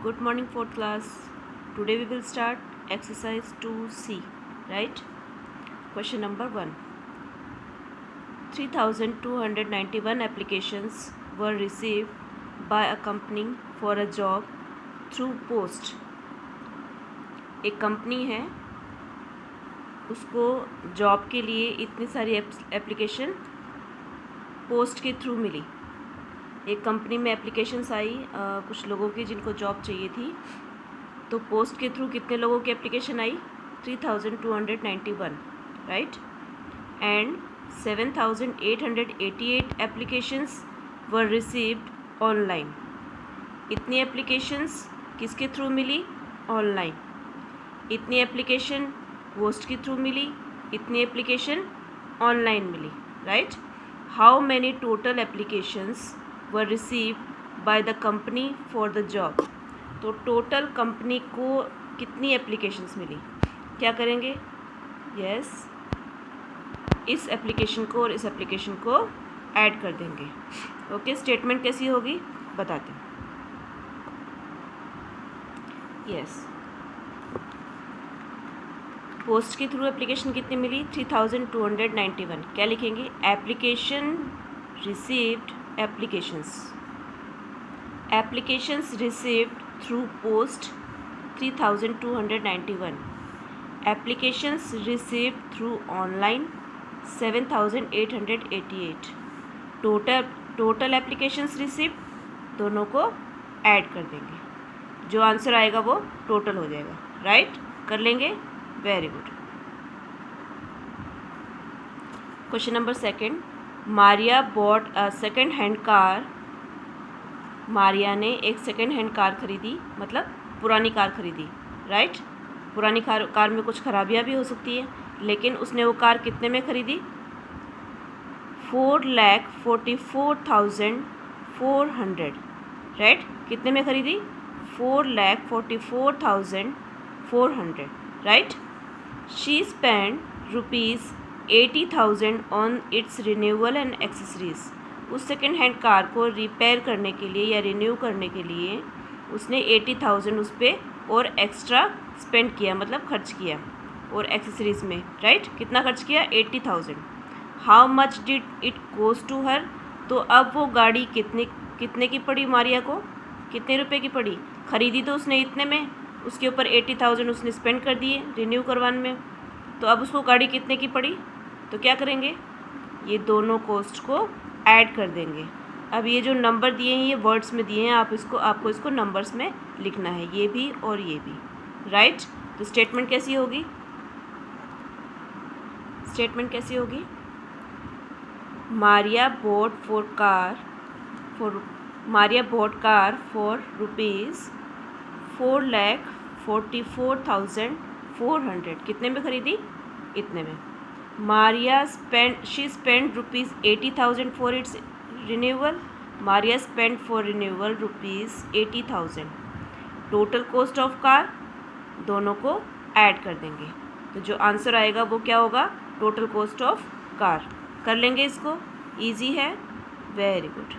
Good morning, fourth class. Today we will start exercise 2C, right? Question number 1. 3,291 applications were received by a company for a job through post. एक company है, उसको job के लिए इतनी सारी application post के through मिली। एक company में एप्लीकेशंस आई कुछ लोगों की जिनको जॉब चाहिए थी, तो पोस्ट के थ्रू कितने लोगों की एप्लीकेशन आई? 3,291, right? And 7,888 applications were received online. इतनी एप्लीकेशंस किसके थ्रू मिली? ऑनलाइन। इतनी एप्लीकेशन पोस्ट के थ्रू मिली, इतनी एप्लीकेशन ऑनलाइन मिली, right? How many total applications were received by the company for the job. तो टोटल कंपनी को कितनी एप्लीकेशंस मिली? क्या करेंगे? यस, इस एप्लीकेशन को और इस एप्लीकेशन को ऐड कर देंगे। ओके, स्टेटमेंट कैसी होगी बताते हैं। यस, पोस्ट के थ्रू एप्लीकेशन कितनी मिली? 3,291। क्या लिखेंगे? Application received applications received through post 3,291, applications received through online 7,888, total applications received, दोनों को ऐड कर देंगे, जो आंसर आएगा वो टोटल हो जाएगा, राइट? कर लेंगे, very good. Question number 2, Maria bought a second hand car. Maria ने एक सेकेंड हैंड कार खरीदी, मतलब पुरानी कार खरीदी, राइट? पुरानी कार में कुछ खराबियां भी हो सकती है, लेकिन उसने वो कार कितने में खरीदी? 4,44,400, राइट? कितने में खरीदी? 4,44,400, right? She spend ₹80,000 on it's renewal and accessories. उस सेकेंड हैंड कार को रिपेयर करने के लिए या रिन्यू करने के लिए उसने 80,000 उस पर और एक्स्ट्रा स्पेंड किया, मतलब खर्च किया, और एक्सेसरीज में, राइट? कितना खर्च किया? 80,000। How much did it cost to her. तो अब वो गाड़ी कितने की पड़ी मारिया को? कितने रुपए की पड़ी? खरीदी तो उसने इतने में, उसके ऊपर 80,000 उसने स्पेंड कर दिए रिन्यू करवाने में, तो अब उसको गाड़ी कितने की पड़ी? तो क्या करेंगे? ये दोनों कॉस्ट को ऐड कर देंगे। अब ये जो नंबर दिए हैं ये वर्ड्स में दिए हैं, आपको इसको नंबर्स में लिखना है, ये भी और ये भी, राइट? तो स्टेटमेंट कैसी होगी? Maria bought car for ₹4,44,400। कितने में खरीदी? इतने में। She spent ₹80,000 for its renewal. Maria spent for renewal ₹80,000. Total cost of car, दोनों को ऐड कर देंगे, तो जो आंसर आएगा वो क्या होगा? Total cost of car. कर लेंगे इसको, इजी है, very good.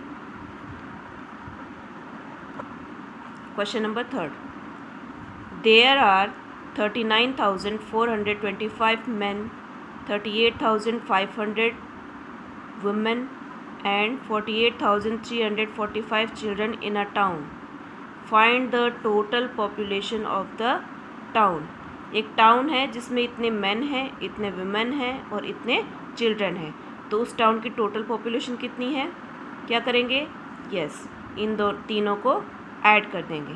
Question number 3, there are 39,425 men, 38,500 women and 48,345 children in a town. Find the total population of the town. एक टाउन है जिसमें इतने men हैं, इतने women हैं और इतने children हैं, तो उस टाउन की टोटल पॉपुलेशन कितनी है? क्या करेंगे? यस, इन तीनों को ऐड कर देंगे।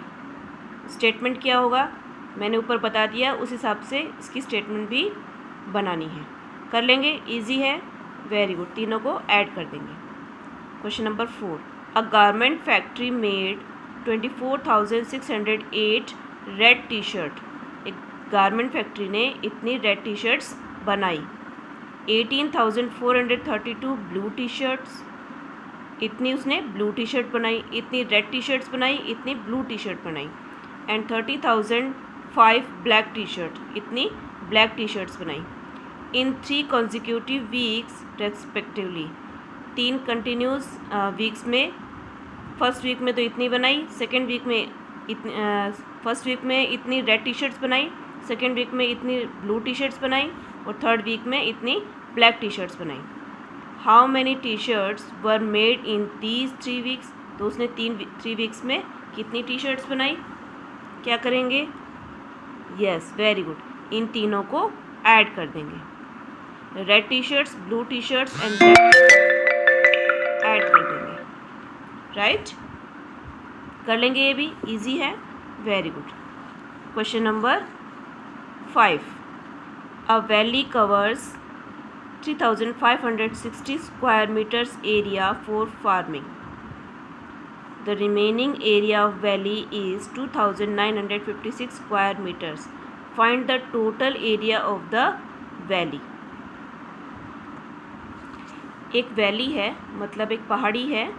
स्टेटमेंट क्या होगा मैंने ऊपर बता दिया, उस हिसाब से इसकी स्टेटमेंट भी बनानी है। कर लेंगे, इजी है, वेरी गुड। तीनों को ऐड कर देंगे। क्वेश्चन नंबर 4, अ garment factory made 24,608 red T shirt. एक गारमेंट फैक्ट्री ने इतनी रेड टी शर्ट्स बनाई। 18,432 ब्लू टी शर्ट्स, इतनी उसने ब्लू टी शर्ट बनाई, इतनी रेड टी शर्ट्स बनाई, इतनी ब्लू टी शर्ट बनाई। एंड 30,005 ब्लैक टी शर्ट, इतनी ब्लैक टी शर्ट्स बनाई। इन 3 consecutive weeks respectively, 3 continuous weeks में, फर्स्ट वीक में तो इतनी बनाई, सेकेंड वीक में फर्स्ट वीक में इतनी रेड टी शर्ट्स बनाई, सेकेंड वीक में इतनी ब्लू टी शर्ट्स बनाई और थर्ड वीक में इतनी ब्लैक टी शर्ट्स बनाई। How many T shirts were made in these 3 weeks, तो उसने 3 वीक्स में कितनी टी शर्ट्स बनाई। क्या करेंगे, यस वेरी गुड, इन तीनों को ऐड कर देंगे, red T shirts, blue T shirts and add कर देंगे, राइट कर लेंगे, ये भी इजी है, very good. Question number 5, a valley covers 3560 square meters area for farming. The remaining area of valley is 2956 square meters. Find the total area of the valley. एक valley है, मतलब एक पहाड़ी है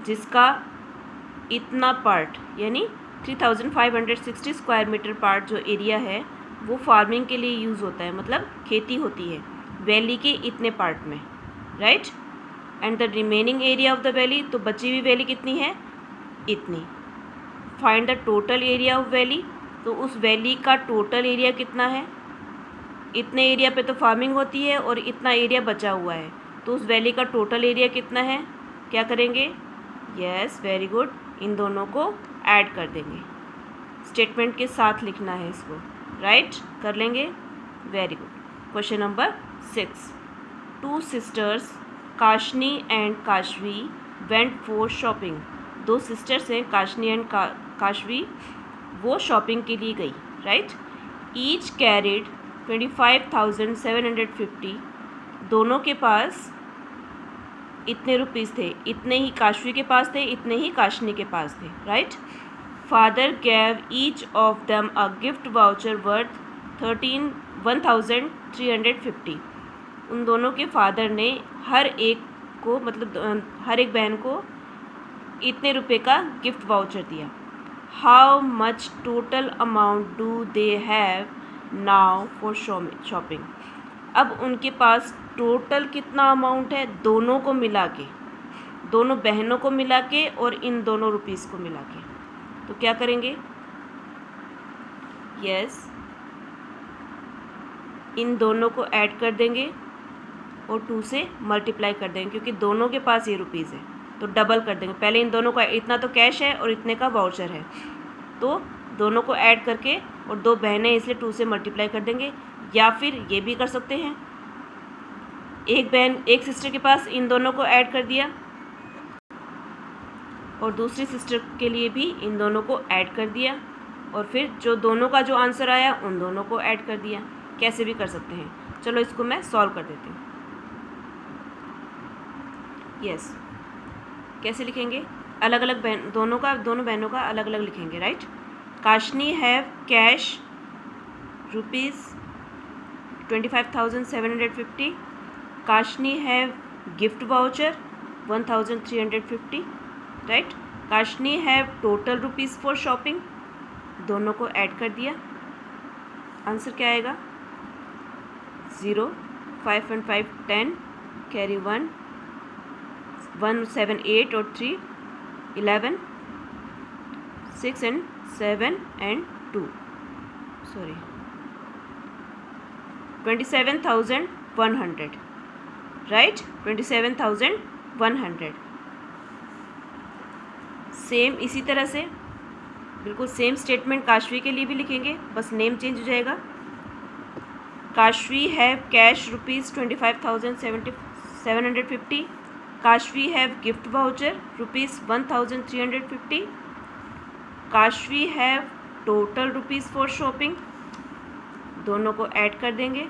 जिसका इतना पार्ट यानी 3560 स्क्वायर मीटर पार्ट जो एरिया है वो फार्मिंग के लिए यूज़ होता है, मतलब खेती होती है वैली के इतने पार्ट में, right. And the remaining area of the valley, तो बची हुई वैली कितनी है, इतनी। Find the total area of valley, तो उस वैली का टोटल एरिया कितना है, इतने एरिया पे तो फार्मिंग होती है और इतना एरिया बचा हुआ है, तो उस वैली का टोटल एरिया कितना है। क्या करेंगे, यस वेरी गुड, इन दोनों को ऐड कर देंगे, स्टेटमेंट के साथ लिखना है इसको, राइट कर लेंगे, very good. Question number 6, 2 sisters Kashni and Kashvi went for shopping. 2 sisters हैं काशनी एंड काशवी, वो शॉपिंग के लिए गई, राइट। ईच कैरिड 25,750, दोनों के पास इतने रुपीज़ थे, इतने ही काशवी के पास थे, इतने ही काशनी के पास थे, right. Father gave each of them a gift voucher worth 1350, उन दोनों के फादर ने हर एक को, मतलब हर एक बहन को इतने रुपए का गिफ्ट वाउचर दिया। How much total amount do they have now for shopping, अब उनके पास टोटल कितना अमाउंट है, दोनों को मिला के, दोनों बहनों को मिला के और इन दोनों रुपीज़ को मिला के, तो क्या करेंगे, यस इन दोनों को ऐड कर देंगे और 2 से मल्टीप्लाई कर देंगे, क्योंकि दोनों के पास ये रुपीज़ है तो डबल कर देंगे। पहले इन दोनों का इतना तो कैश है और इतने का वाउचर है, तो दोनों को ऐड करके और 2 बहनें इसलिए 2 से मल्टीप्लाई कर देंगे। या फिर ये भी कर सकते हैं, एक सिस्टर के पास इन दोनों को ऐड कर दिया और दूसरी सिस्टर के लिए भी इन दोनों को ऐड कर दिया और फिर जो दोनों का जो आंसर आया उन दोनों को ऐड कर दिया। कैसे भी कर सकते हैं, चलो इसको मैं सॉल्व कर देती हूँ। यस कैसे लिखेंगे, अलग अलग दोनों बहनों का अलग अलग लिखेंगे, right. Kashni have cash ₹25,750, Kashni have gift voucher 1,350, right. Kashni have total rupees for shopping, दोनों को ऐड कर दिया, आंसर क्या आएगा 0, 5 and 5 10, कैरी 1, 1 7 8 और 3 11, 6 and 7 and 2, sorry 27,100, right 27,100। Same इसी तरह से बिल्कुल सेम स्टेटमेंट काशवी के लिए भी लिखेंगे, बस नेम चेंज हो जाएगा। Kashvi have cash ₹5,750, Kashvi have gift voucher ₹1,350, Kashvi have total rupees for shopping, दोनों को ऐड कर देंगे।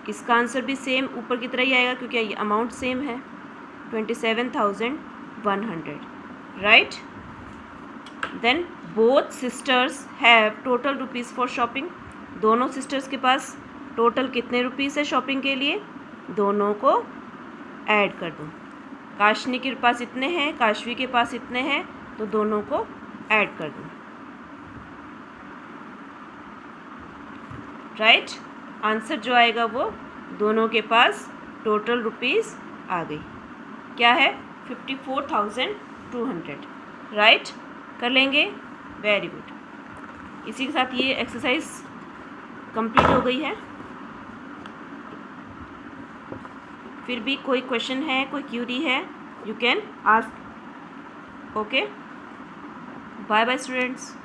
इसका आंसर भी सेम ऊपर की तरह ही आएगा क्योंकि ये अमाउंट सेम है 27,100, right. Then both sisters have total rupees for shopping, दोनों सिस्टर्स के पास टोटल कितने रुपीज़ है शॉपिंग के लिए, दोनों को ऐड कर दूँ। काशनी के पास इतने हैं, काशवी के पास इतने हैं, तो दोनों को ऐड कर दूँ, राइट। आंसर जो आएगा वो दोनों के पास टोटल रुपीज़ आ गई, क्या है 54,200, राइट। कर लेंगे। Very good. इसी के साथ ये एक्सरसाइज कंप्लीट हो गई है। फिर भी कोई क्वेश्चन है, कोई क्यूरी है, you can ask. Okay, bye bye students.